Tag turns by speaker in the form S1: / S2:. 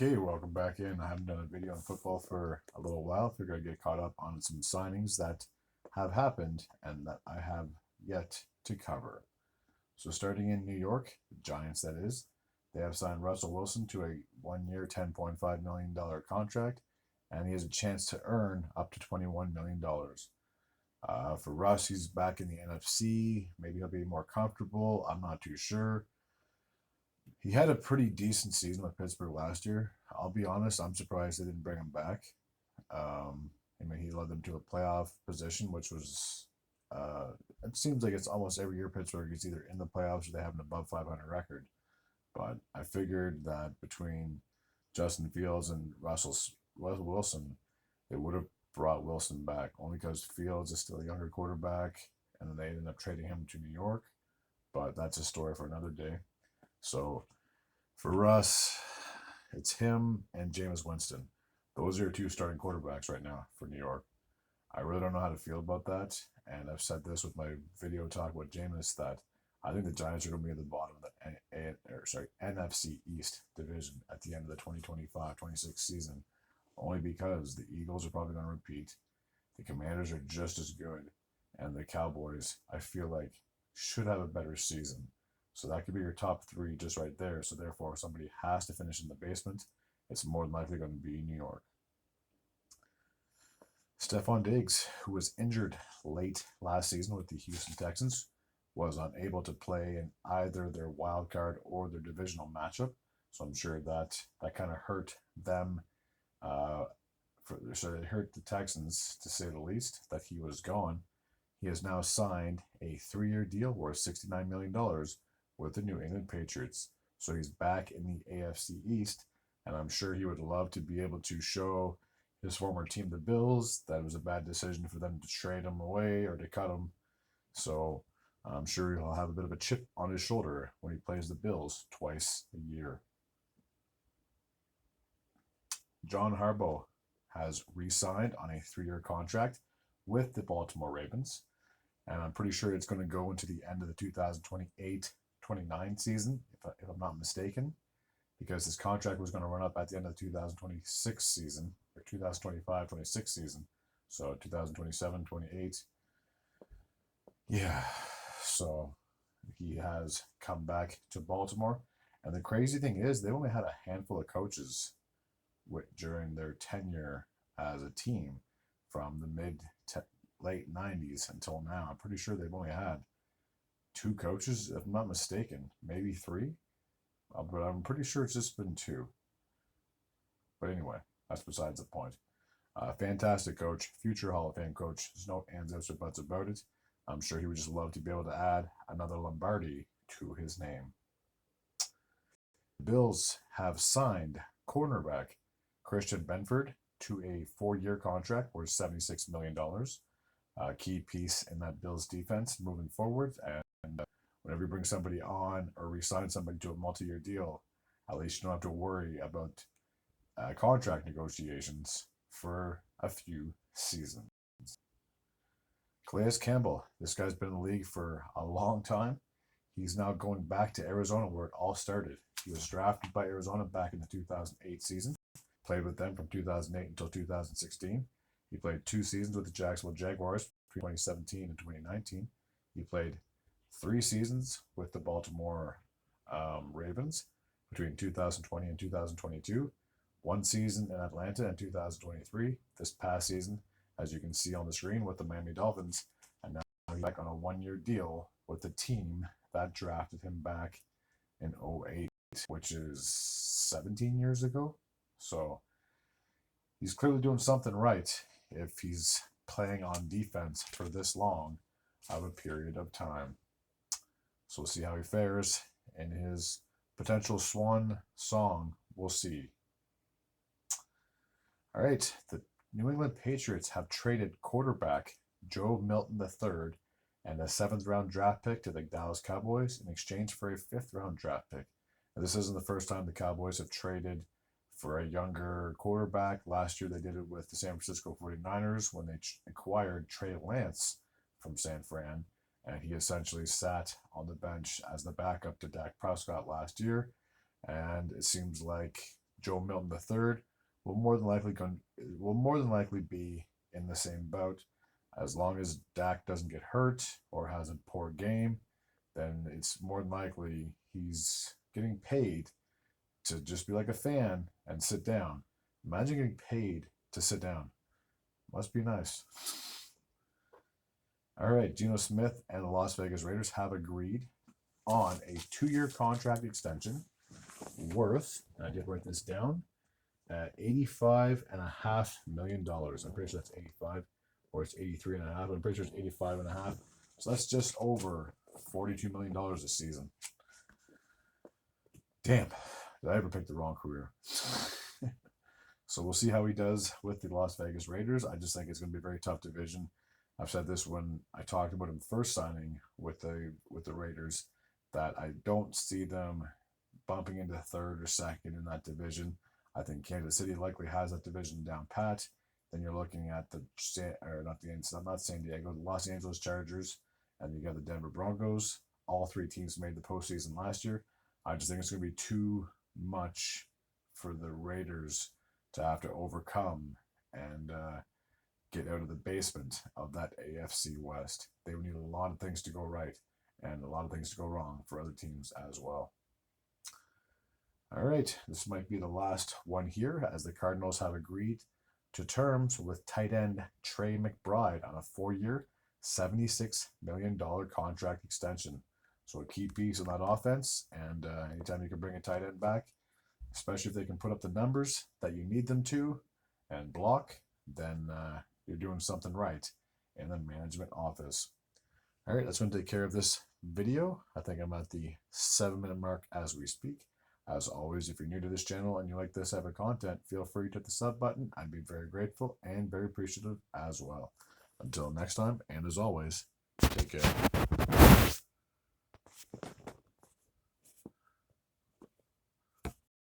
S1: Okay, welcome back in. I haven't done a video on football for a little while. Figured I'd get caught up on some signings that have happened and that I have yet to cover. So starting in New York, the Giants that is, they have signed Russell Wilson to a 1 year, $10.5 million contract, and he has a chance to earn up to $21 million. For Russ, he's back in the NFC. Maybe he'll be more comfortable. I'm not too sure. He had a pretty decent season with Pittsburgh last year. I'll be honest, I'm surprised they didn't bring him back. He led them to a playoff position, which was, it seems like it's almost every year Pittsburgh is either in the playoffs or they have an above 500 record. But I figured that between Justin Fields and Russell Wilson, they would have brought Wilson back only because Fields is still a younger quarterback, and then they ended up trading him to New York. But that's a story for another day. So for us, it's him and Jameis Winston. Those are your two starting quarterbacks right now for New York. I really don't know how to feel about that. And I've said this with my video talk with Jameis that I think the Giants are going to be at the bottom of the NFC East division at the end of the 2025-26 season, only because the Eagles are probably going to repeat. The Commanders are just as good. And the Cowboys, I feel like, should have a better season. So that could be your top three just right there. So therefore, if somebody has to finish in the basement, it's more than likely going to be New York. Stefon Diggs, who was injured late last season with the Houston Texans, was unable to play in either their wild card or their divisional matchup. So I'm sure that kind of hurt them. So it hurt the Texans, to say the least, that he was gone. He has now signed a 3-year deal worth $69 million with the New England Patriots. So he's back in the AFC East, and I'm sure he would love to be able to show his former team, the Bills, that it was a bad decision for them to trade him away or to cut him. So I'm sure he'll have a bit of a chip on his shoulder when he plays the Bills twice a year. John Harbaugh has re-signed on a 3-year contract with the Baltimore Ravens, and I'm pretty sure it's going to go into the end of the 2028-29 season, if I'm not mistaken, because his contract was going to run up at the end of the 2026 season, or 2025-26 season, so 2027-28. Yeah, so he has come back to Baltimore, and the crazy thing is they've only had a handful of coaches during their tenure as a team from the late 90s until now. I'm pretty sure they've only had 2 coaches, if I'm not mistaken, maybe 3, but I'm pretty sure it's just been 2. But anyway, that's besides the point. Fantastic coach, future Hall of Fame coach. There's no ands, ifs, or buts about it. I'm sure he would just love to be able to add another Lombardi to his name. The Bills have signed cornerback Christian Benford to a 4-year contract worth $76 million. Key piece in that Bills defense moving forward. And whenever you bring somebody on or re-sign somebody to a multi-year deal, at least you don't have to worry about contract negotiations for a few seasons. Calais Campbell, this guy's been in the league for a long time. He's now going back to Arizona where it all started. He was drafted by Arizona back in the 2008 season, played with them from 2008 until 2016. He played 2 seasons with the Jacksonville Jaguars between 2017 and 2019. He played 3 seasons with the Baltimore Ravens between 2020 and 2022. 1 season in Atlanta in 2023. This past season, as you can see on the screen, with the Miami Dolphins. And now he's back on a 1-year deal with the team that drafted him back in 2008, which is 17 years ago. So he's clearly doing something right if he's playing on defense for this long of a period of time. So we'll see how he fares in his potential swan song. We'll see. All right, the New England Patriots have traded quarterback Joe Milton III and a 7th-round draft pick to the Dallas Cowboys in exchange for a 5th-round draft pick. Now, this isn't the first time the Cowboys have traded for a younger quarterback. Last year they did it with the San Francisco 49ers when they acquired Trey Lance from San Fran, and he essentially sat on the bench as the backup to Dak Prescott last year. And it seems like Joe Milton III will more than likely be in the same boat. As long as Dak doesn't get hurt or has a poor game, then it's more than likely he's getting paid to just be like a fan and sit down. Imagine getting paid to sit down. Must be nice. All right, Geno Smith and the Las Vegas Raiders have agreed on a 2-year contract extension worth, and I did write this down, at $85.5 million. I'm pretty sure that's 85, or it's 83.5. I'm pretty sure it's 85.5. So that's just over $42 million this season. Damn, did I ever pick the wrong career? So we'll see how he does with the Las Vegas Raiders. I just think it's going to be a very tough division. I've said this when I talked about him first signing with the Raiders, that I don't see them bumping into third or second in that division. I think Kansas City likely has that division down pat. Then you're looking at not San Diego, the Los Angeles Chargers, and you got the Denver Broncos. All 3 teams made the postseason last year. I just think it's going to be too much for the Raiders to have to overcome and get out of the basement of that AFC West. They would need a lot of things to go right and a lot of things to go wrong for other teams as well. All right, this might be the last one here, as the Cardinals have agreed to terms with tight end Trey McBride on a 4-year, $76 million contract extension. So a key piece in that offense, and anytime you can bring a tight end back, especially if they can put up the numbers that you need them to and block, then you're doing something right in the management office. All right, that's going to take care of this video. I think I'm at the 7-minute mark as we speak. As always, if you're new to this channel and you like this type of content, feel free to hit the sub button. I'd be very grateful and very appreciative as well. Until next time, and as always, take care.